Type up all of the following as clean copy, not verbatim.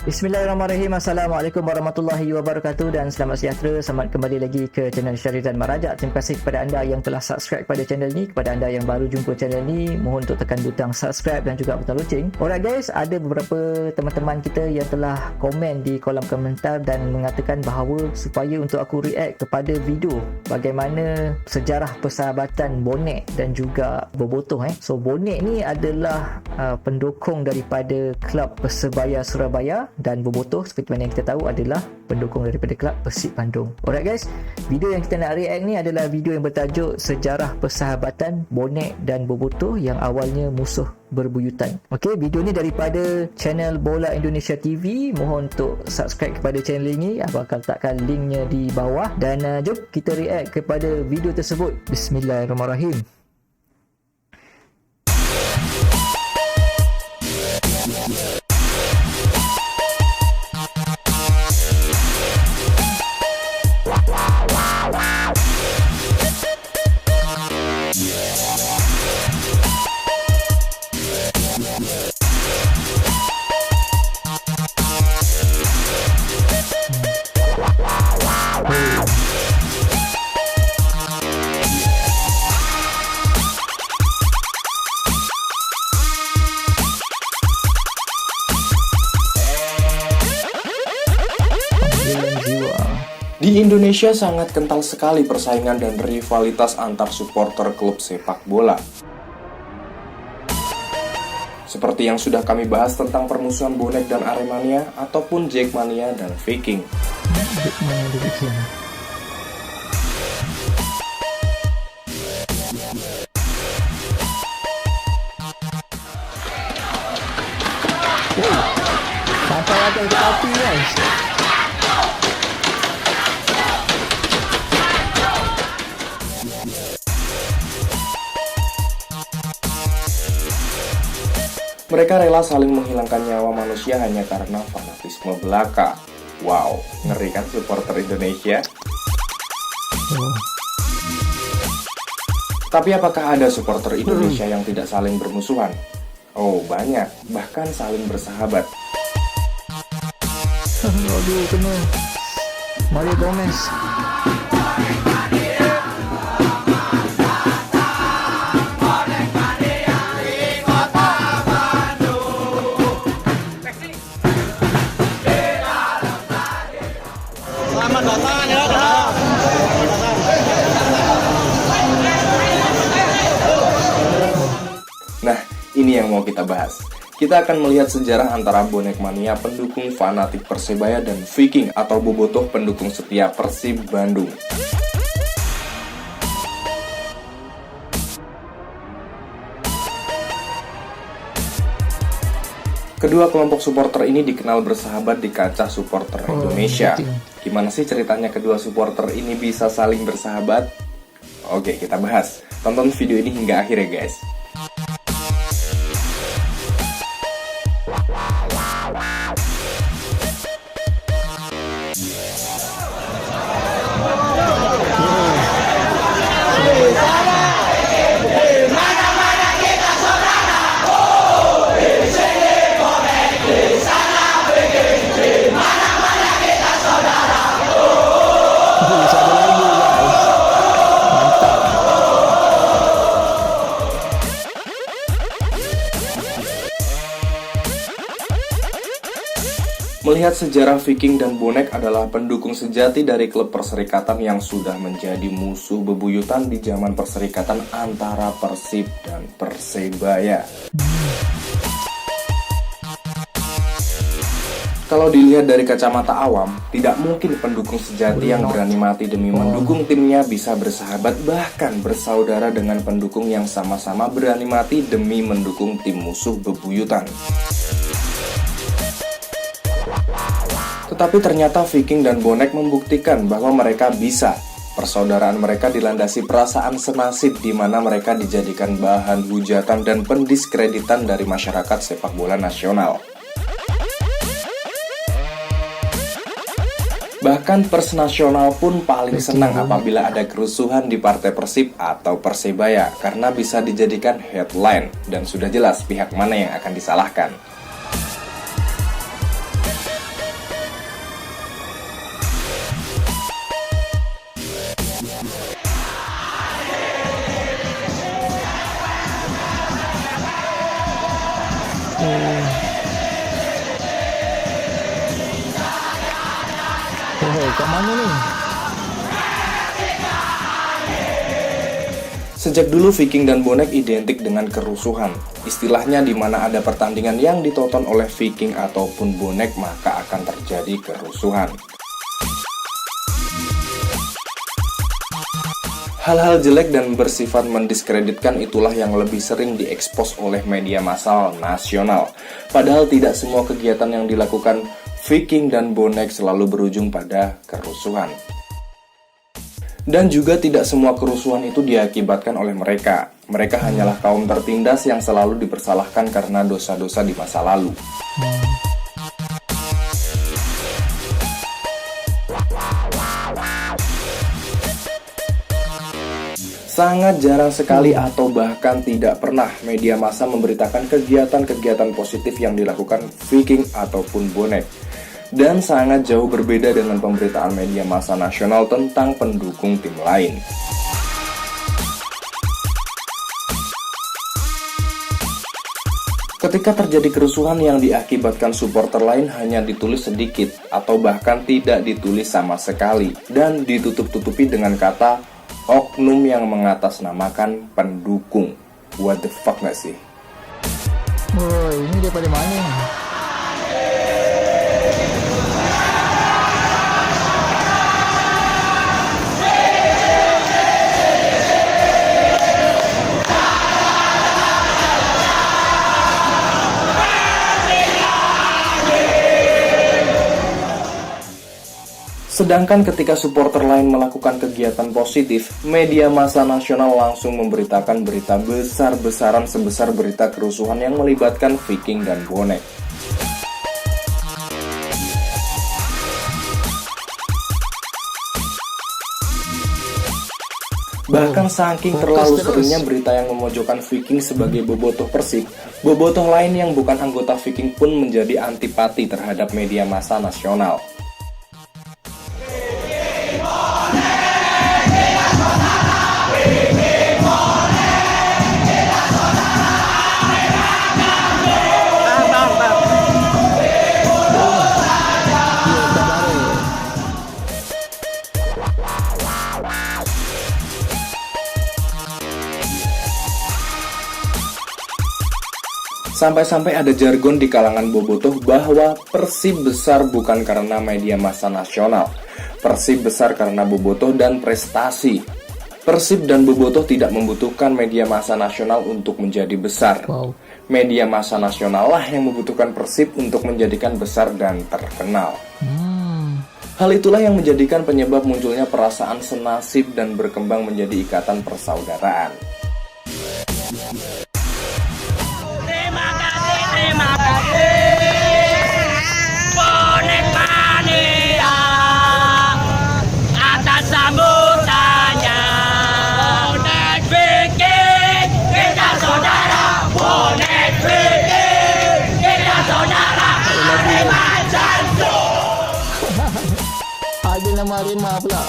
Bismillahirrahmanirrahim. Assalamualaikum warahmatullahi wabarakatuh dan selamat sejahtera. Selamat kembali lagi ke channel Syahrizan Marajak. Terima kasih kepada anda yang telah subscribe pada channel ni. Kepada anda yang baru jumpa channel ni, mohon untuk tekan butang subscribe dan juga butang loceng. Alright guys, ada beberapa teman-teman kita yang telah komen di kolom komentar dan mengatakan bahawa supaya untuk aku react kepada video bagaimana sejarah persahabatan Bonek dan juga Bobotoh. So Bonek ni adalah pendukung daripada klub Persebaya Surabaya dan Bobotoh seperti mana yang kita tahu adalah pendukung daripada klub Persib Bandung. Alright guys, video yang kita nak react ni adalah video yang bertajuk Sejarah Persahabatan Bonek dan Bobotoh yang awalnya musuh berbuyutan. Okey, video ni daripada channel Bola Indonesia TV. Mohon untuk subscribe kepada channel ini. Abang akan letakkan linknya di bawah dan jom kita react kepada video tersebut. Bismillahirrahmanirrahim. Di Indonesia sangat kental sekali persaingan dan rivalitas antar supporter klub sepak bola. Seperti yang sudah kami bahas tentang permusuhan Bonek dan Aremania ataupun Jackmania dan Viking. Sampai ada kopi guys. Mereka rela saling menghilangkan nyawa manusia hanya karena fanatisme belaka. Wow, ngeri kan supporter Indonesia? Tapi apakah ada supporter Indonesia yang tidak saling bermusuhan? Oh, banyak, bahkan saling bersahabat. Aduh, kena Mario Gomez. Nah, ini yang mau kita bahas. Kita akan melihat sejarah antara Bonek Mania pendukung fanatik Persebaya dan Viking atau Bobotoh pendukung setia Persib Bandung. Kedua kelompok supporter ini dikenal bersahabat di kancah supporter Indonesia. Gimana sih ceritanya kedua supporter ini bisa saling bersahabat? Oke, kita bahas. Tonton video ini hingga akhir ya guys. Melihat sejarah Viking dan Bonek adalah pendukung sejati dari klub perserikatan yang sudah menjadi musuh bebuyutan di zaman perserikatan antara Persib dan Persebaya. Kalau dilihat dari kacamata awam, tidak mungkin pendukung sejati yang berani mati demi mendukung timnya bisa bersahabat bahkan bersaudara dengan pendukung yang sama-sama berani mati demi mendukung tim musuh bebuyutan. Tetapi ternyata Viking dan Bonek membuktikan bahwa mereka bisa. Persaudaraan mereka dilandasi perasaan senasib di mana mereka dijadikan bahan hujatan dan pendiskreditan dari masyarakat sepak bola nasional. Bahkan pers nasional pun paling senang apabila ada kerusuhan di partai Persib atau Persebaya karena bisa dijadikan headline dan sudah jelas pihak mana yang akan disalahkan. Oh, kat mana ni? Sejak dulu Viking dan bonek identik dengan kerusuhan. Istilahnya di mana ada pertandingan yang ditonton oleh Viking ataupun bonek maka akan terjadi kerusuhan. Hal-hal jelek dan bersifat mendiskreditkan itulah yang lebih sering diekspos oleh media massal nasional. Padahal tidak semua kegiatan yang dilakukan Viking dan bonek selalu berujung pada kerusuhan. Dan juga tidak semua kerusuhan itu diakibatkan oleh mereka. Mereka hanyalah kaum tertindas yang selalu dipersalahkan karena dosa-dosa di masa lalu. Sangat jarang sekali atau bahkan tidak pernah media massa memberitakan kegiatan-kegiatan positif yang dilakukan Viking ataupun bonek. Dan sangat jauh berbeda dengan pemberitaan media massa nasional tentang pendukung tim lain. Ketika terjadi kerusuhan yang diakibatkan supporter lain hanya ditulis sedikit atau bahkan tidak ditulis sama sekali dan ditutup-tutupi dengan kata oknum yang mengatasnamakan pendukung. What the fuck gak sih? Oh, ini daripada mana ni? Sedangkan ketika supporter lain melakukan kegiatan positif, media massa nasional langsung memberitakan berita besar-besaran sebesar berita kerusuhan yang melibatkan Viking dan bonek. Bahkan saking terlalu seringnya berita yang memojokkan Viking sebagai bobotoh Persib, bobotoh lain yang bukan anggota Viking pun menjadi antipati terhadap media massa nasional. Sampai-sampai ada jargon di kalangan bobotoh bahwa Persib besar bukan karena media massa nasional. Persib besar karena bobotoh dan prestasi. Persib dan bobotoh tidak membutuhkan media massa nasional untuk menjadi besar. Media massa nasional lah yang membutuhkan Persib untuk menjadikan besar dan terkenal. Hal itulah yang menjadikan penyebab munculnya perasaan senasib dan berkembang menjadi ikatan persaudaraan. Terima kasih bonek mania atas sambutannya. Bonek Viking kita saudara, bonek Viking kita saudara. Arema jantung. Ada nama Arema pula.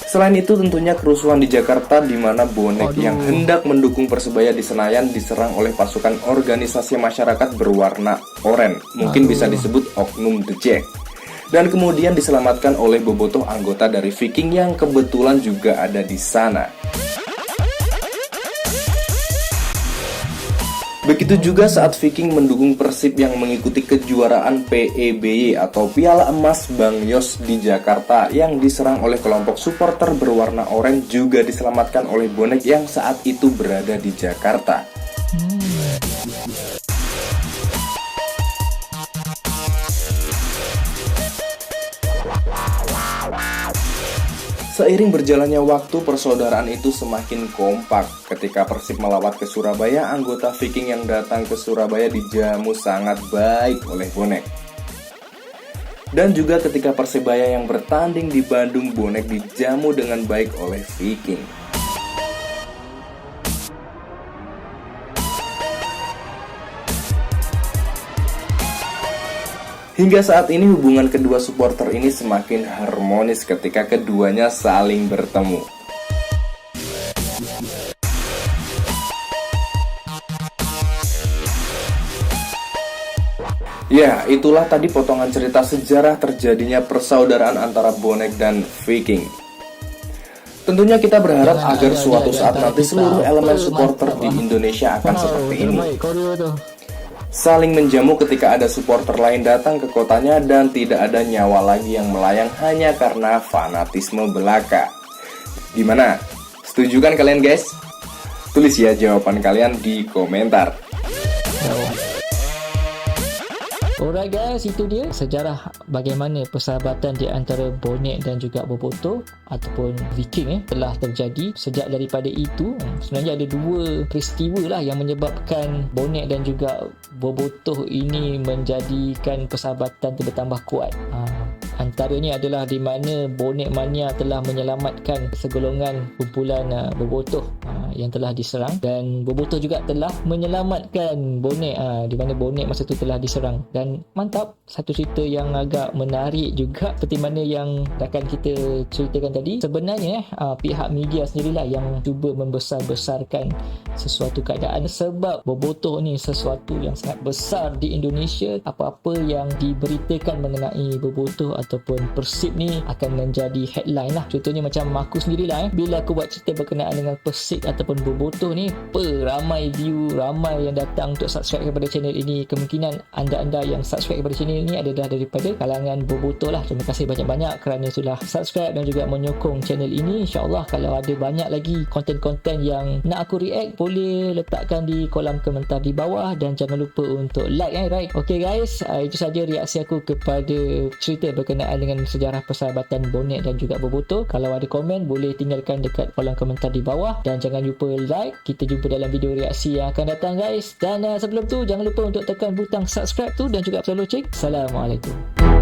Selain itu tentunya kerusuhan di Jakarta di mana bonek yang hendak mendukung Persebaya di Senayan diserang oleh pasukan organisasi masyarakat berwarna oranye. Mungkin bisa disebut oknum The Jack. Dan kemudian diselamatkan oleh bobotoh anggota dari Viking yang kebetulan juga ada di sana. Begitu juga saat Viking mendukung Persib yang mengikuti kejuaraan PEBY atau Piala Emas Bang Yos di Jakarta yang diserang oleh kelompok supporter berwarna oranye juga diselamatkan oleh bonek yang saat itu berada di Jakarta. Seiring berjalannya waktu, persaudaraan itu semakin kompak. Ketika Persib melawat ke Surabaya, anggota Viking yang datang ke Surabaya dijamu sangat baik oleh bonek. Dan juga ketika Persebaya yang bertanding di Bandung, bonek dijamu dengan baik oleh Viking. Hingga saat ini hubungan kedua supporter ini semakin harmonis ketika keduanya saling bertemu. Ya, itulah tadi potongan cerita sejarah terjadinya persaudaraan antara bonek dan Viking. Tentunya kita berharap agar suatu saat nanti seluruh elemen supporter di Indonesia akan seperti ini. Saling menjamu ketika ada supporter lain datang ke kotanya dan tidak ada nyawa lagi yang melayang hanya karena fanatisme belaka. Gimana? Setuju kan kalian guys? Tulis ya jawaban kalian di komentar. Alright guys, itu dia sejarah bagaimana persahabatan di antara bonek dan juga bobotoh ataupun Viking telah terjadi. Sejak daripada itu, sebenarnya ada dua peristiwa lah yang menyebabkan bonek dan juga bobotoh ini menjadikan persahabatan itu bertambah kuat. Antaranya adalah di mana bonek mania telah menyelamatkan segolongan kumpulan bobotoh yang telah diserang, dan bobotoh juga telah menyelamatkan bonek di mana bonek masa itu telah diserang. Dan mantap, satu cerita yang agak menarik juga seperti mana yang akan kita ceritakan tadi. Sebenarnya pihak media sendirilah yang cuba membesar-besarkan sesuatu keadaan, sebab bobotoh ni sesuatu yang sangat besar di Indonesia. Apa-apa yang diberitakan mengenai bobotoh ataupun Persib ni akan menjadi headline lah. Contohnya macam aku sendirilah bila aku buat cerita berkenaan dengan Persib ataupun bobotoh ni, ramai view, ramai yang datang untuk subscribe kepada channel ini. Kemungkinan anda-anda yang subscribe kepada channel ini adalah daripada kalangan bobotoh lah. Terima kasih banyak-banyak kerana sudah subscribe dan juga menyokong channel ini. InsyaAllah kalau ada banyak lagi konten-konten yang nak aku react, boleh letakkan di kolom komentar di bawah, dan jangan lupa untuk like right. Okay guys, itu saja reaksi aku kepada cerita berkenaan dengan sejarah persahabatan bonek dan juga bobotoh. Kalau ada komen boleh tinggalkan dekat kolom komentar di bawah, dan jangan lupa like. Kita jumpa dalam video reaksi yang akan datang guys. Dan sebelum tu jangan lupa untuk tekan butang subscribe tu dan juga follow cik. Assalamualaikum.